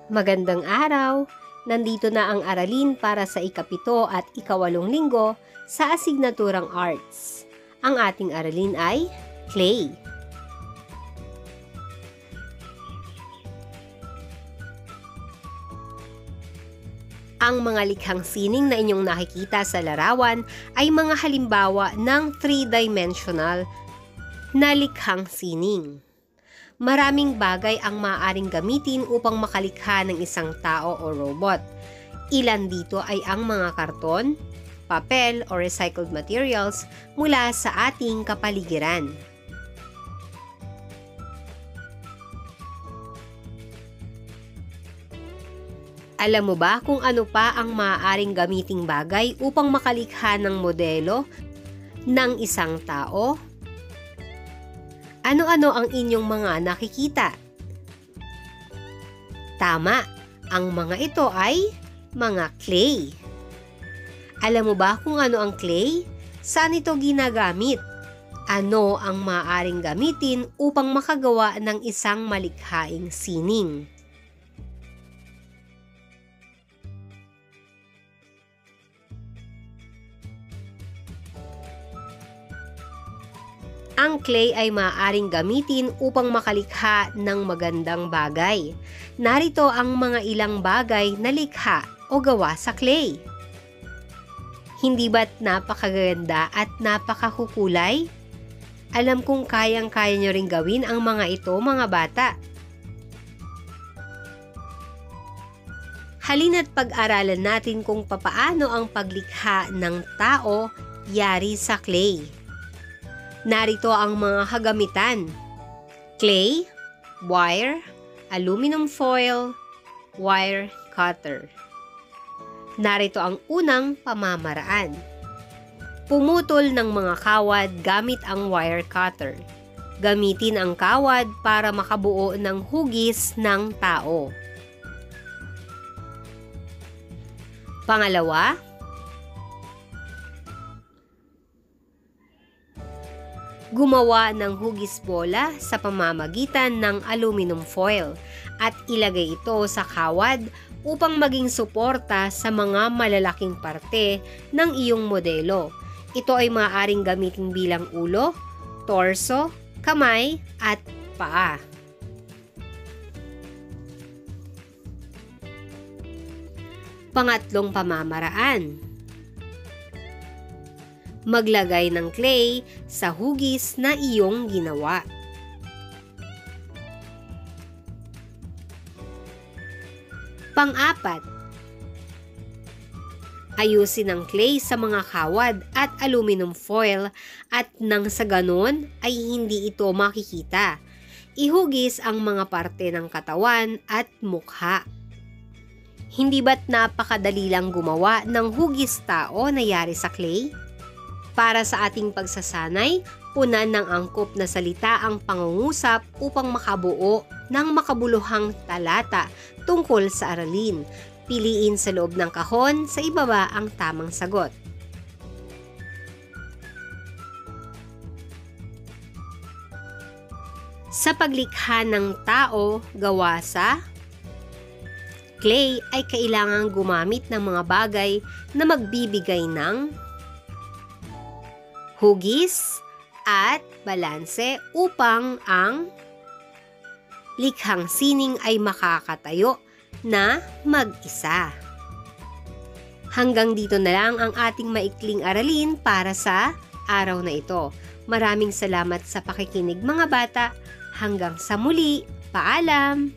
Magandang araw! Nandito na ang aralin para sa ika-7 at ika-8 linggo sa asignaturang Arts. Ang ating aralin ay Clay. Ang mga likhang sining na inyong nakikita sa larawan ay mga halimbawa ng 3-dimensional na likhang sining. Maraming bagay ang maaaring gamitin upang makalikha ng isang tao o robot. Ilan dito ay ang mga karton, papel o recycled materials mula sa ating kapaligiran. Alam mo ba kung ano pa ang maaaring gamiting bagay upang makalikha ng modelo ng isang tao? Ano-ano ang inyong mga nakikita? Tama, ang mga ito ay mga clay. Alam mo ba kung ano ang clay? Saan ito ginagamit? Ano ang maaaring gamitin upang makagawa ng isang malikhaing sining? Ang clay ay maaaring gamitin upang makalikha ng magandang bagay. Narito ang mga ilang bagay na likha o gawa sa clay. Hindi ba't napakaganda at napakakukulay? Alam kong kayang-kaya nyo ring gawin ang mga ito, mga bata. Halina't pag-aralan natin kung papaano ang paglikha ng tao yari sa clay. Narito ang mga kagamitan: clay, wire, aluminum foil, wire cutter. Narito ang unang pamamaraan. Pumutol ng mga kawad gamit ang wire cutter. Gamitin ang kawad para makabuo ng hugis ng tao. Pangalawa, gumawa ng hugis bola sa pamamagitan ng aluminum foil at ilagay ito sa kawad upang maging suporta sa mga malalaking parte ng iyong modelo. Ito ay maaaring gamitin bilang ulo, torso, kamay at paa. Pangatlong pamamaraan. Maglagay ng clay sa hugis na iyong ginawa. Pang-apat, ayusin ang clay sa mga kawad at aluminum foil at nang sa ganon ay hindi ito makikita. Ihugis ang mga parte ng katawan at mukha. Hindi ba't napakadali lang gumawa ng hugis tao na yari sa clay? Para sa ating pagsasanay, punan ng angkop na salita ang pangungusap upang makabuo ng makabuluhang talata tungkol sa aralin. Piliin sa loob ng kahon sa ibaba ang tamang sagot. Sa paglikha ng tao gawa sa clay ay kailangang gumamit ng mga bagay na magbibigay ng hugis at balanse upang ang likhang sining ay makakatayo na mag-isa. Hanggang dito na lang ang ating maikling aralin para sa araw na ito. Maraming salamat sa pakikinig, mga bata. Hanggang sa muli, paalam!